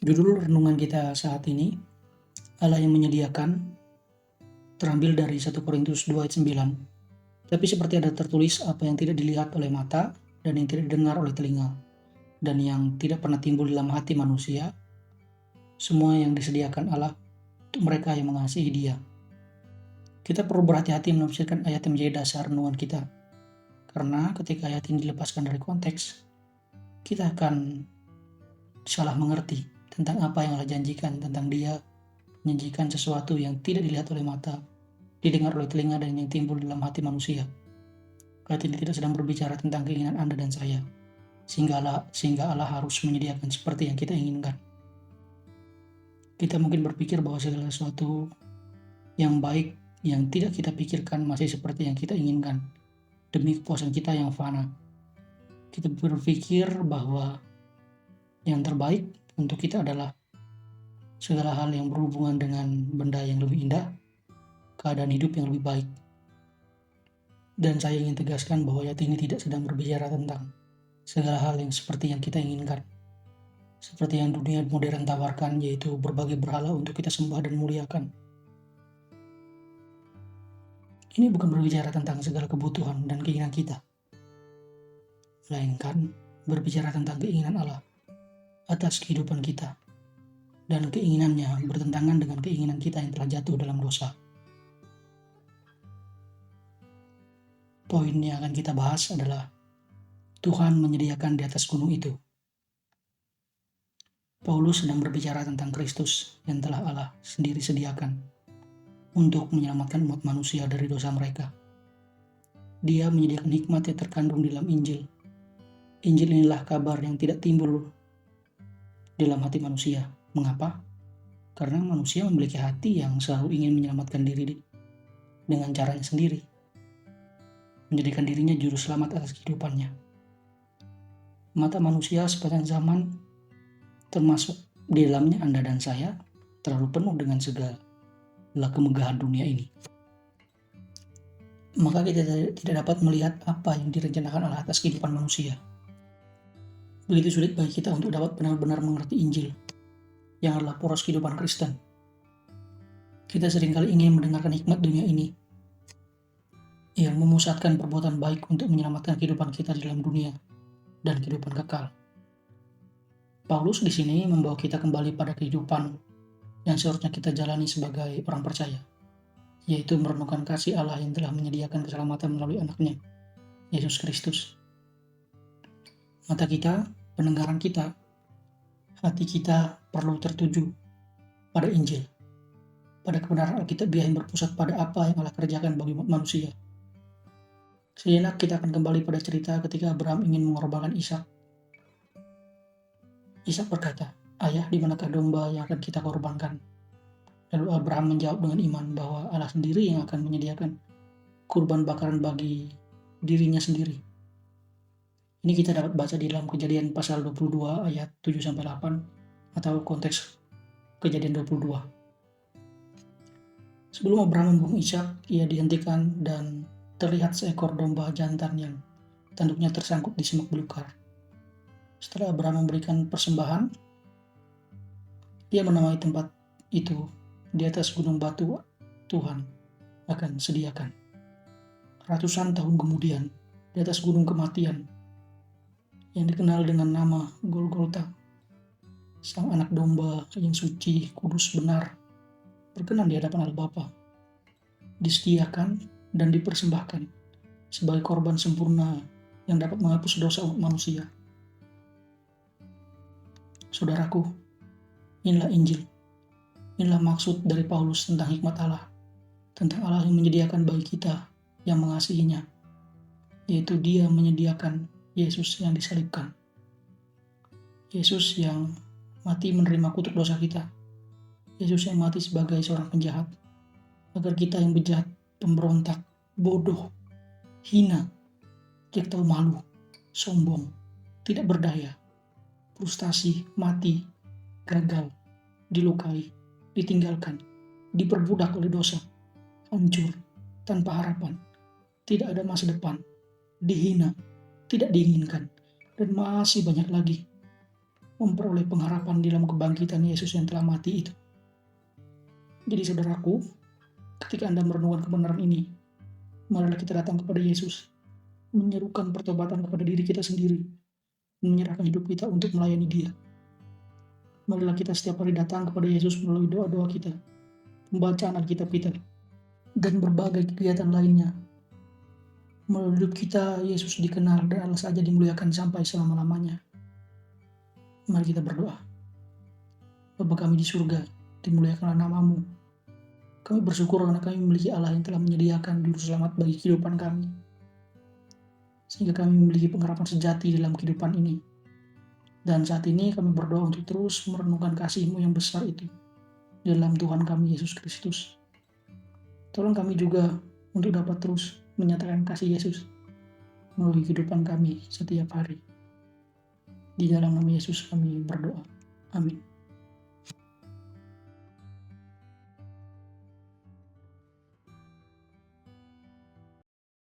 Judul renungan kita saat ini, Allah yang menyediakan, terambil dari 1 Korintus 2 ayat 9. Tapi seperti ada tertulis, apa yang tidak dilihat oleh mata, dan yang tidak didengar oleh telinga, dan yang tidak pernah timbul dalam hati manusia, semua yang disediakan Allah untuk mereka yang mengasihi Dia. Kita perlu berhati-hati menafsirkan ayat yang menjadi dasar renungan kita, karena ketika ayat ini dilepaskan dari konteks, kita akan salah mengerti tentang apa yang Allah janjikan tentang Dia menjanjikan sesuatu yang tidak dilihat oleh mata, didengar oleh telinga, dan yang timbul dalam hati manusia. Ayat ini tidak sedang berbicara tentang keinginan Anda dan saya, sehingga Allah harus menyediakan seperti yang kita inginkan. Kita mungkin berpikir bahwa segala sesuatu yang baik yang tidak kita pikirkan masih seperti yang kita inginkan, demi kepuasan kita yang fana. Kita berpikir bahwa yang terbaik untuk kita adalah segala hal yang berhubungan dengan benda yang lebih indah, keadaan hidup yang lebih baik. Dan saya ingin tegaskan bahwa ayat ini tidak sedang berbicara tentang segala hal yang seperti yang kita inginkan. Seperti yang dunia modern tawarkan, yaitu berbagai berhala untuk kita sembah dan muliakan. Ini bukan berbicara tentang segala kebutuhan dan keinginan kita, melainkan berbicara tentang keinginan Allah atas kehidupan kita, dan keinginannya bertentangan dengan keinginan kita yang telah jatuh dalam dosa. Poin yang akan kita bahas adalah Tuhan menyediakan di atas gunung itu. Paulus sedang berbicara tentang Kristus yang telah Allah sendiri sediakan untuk menyelamatkan umat manusia dari dosa mereka. Dia menyediakan hikmat yang terkandung di dalam Injil. Injil inilah kabar yang tidak timbul dalam hati manusia. Mengapa? Karena manusia memiliki hati yang selalu ingin menyelamatkan diri dengan caranya sendiri, menjadikan dirinya juru selamat atas kehidupannya. Mata manusia sepanjang zaman, termasuk di dalamnya Anda dan saya, terlalu penuh dengan segala kemegahan dunia ini. Maka kita tidak dapat melihat apa yang direncanakan Allah atas kehidupan manusia. Begitu sulit bagi kita untuk dapat benar-benar mengerti Injil, yang adalah poros kehidupan Kristen. Kita seringkali ingin mendengarkan hikmat dunia ini, yang memusatkan perbuatan baik untuk menyelamatkan kehidupan kita di dalam dunia dan kehidupan kekal. Paulus di sini membawa kita kembali pada kehidupan yang seharusnya kita jalani sebagai orang percaya, yaitu merenungkan kasih Allah yang telah menyediakan keselamatan melalui anaknya, Yesus Kristus. Mata kita, pendengaran kita, hati kita perlu tertuju pada Injil, pada kebenaran Alkitabiah yang berpusat pada apa yang Allah kerjakan bagi umat manusia. Sejenak kita akan kembali pada cerita ketika Abraham ingin mengorbankan Ishak. Ishak berkata, "Ayah, di manakah domba yang akan kita korbankan?" Lalu Abraham menjawab dengan iman bahwa Allah sendiri yang akan menyediakan kurban bakaran bagi dirinya sendiri. Ini kita dapat baca di dalam Kejadian pasal 22 ayat 7-8 atau konteks Kejadian 22. Sebelum Abraham membunuh Ishak, ia dihentikan dan terlihat seekor domba jantan yang tanduknya tersangkut di semak belukar. Setelah Abraham memberikan persembahan, ia menamai tempat itu di atas gunung batu Tuhan akan sediakan. Ratusan tahun kemudian, di atas gunung kematian yang dikenal dengan nama Golgota, sang anak domba yang suci, kudus, benar, berkenan di hadapan Allah Bapa, disediakan dan dipersembahkan sebagai korban sempurna yang dapat menghapus dosa umat manusia. Saudaraku, inilah Injil. Inilah maksud dari Paulus tentang hikmat Allah, tentang Allah yang menyediakan bagi kita yang mengasihinya, yaitu Dia menyediakan Yesus yang disalibkan. Yesus yang mati menerima kutuk dosa kita. Yesus yang mati sebagai seorang penjahat, agar kita yang bejat, pemberontak, bodoh, hina, tidak tahu malu, sombong, tidak berdaya, frustasi, mati, gagal, dilukai, ditinggalkan, diperbudak oleh dosa, hancur, tanpa harapan, tidak ada masa depan, dihina, tidak diinginkan, dan masih banyak lagi, memperoleh pengharapan di dalam kebangkitan Yesus yang telah mati itu. Jadi saudaraku, ketika Anda merenungkan kebenaran ini, marilah kita datang kepada Yesus, menyerukan pertobatan kepada diri kita sendiri, menyerahkan hidup kita untuk melayani Dia. Marilah kita setiap hari datang kepada Yesus melalui doa-doa kita, pembacaan Alkitab kita, dan berbagai kegiatan lainnya. Melalui hidup kita, Yesus dikenal dan Allah saja dimuliakan sampai selama-lamanya. Mari kita berdoa. Bapa kami di surga, dimuliakanlah nama-Mu. Kami bersyukur karena kami memiliki Allah yang telah menyediakan juru selamat bagi kehidupan kami, sehingga kami memiliki pengharapan sejati dalam kehidupan ini. Dan saat ini kami berdoa untuk terus merenungkan kasih-Mu yang besar itu dalam Tuhan kami Yesus Kristus. Tolong kami juga untuk dapat terus menyatakan kasih Yesus melalui kehidupan kami setiap hari. Di dalam nama Yesus kami berdoa. Amin.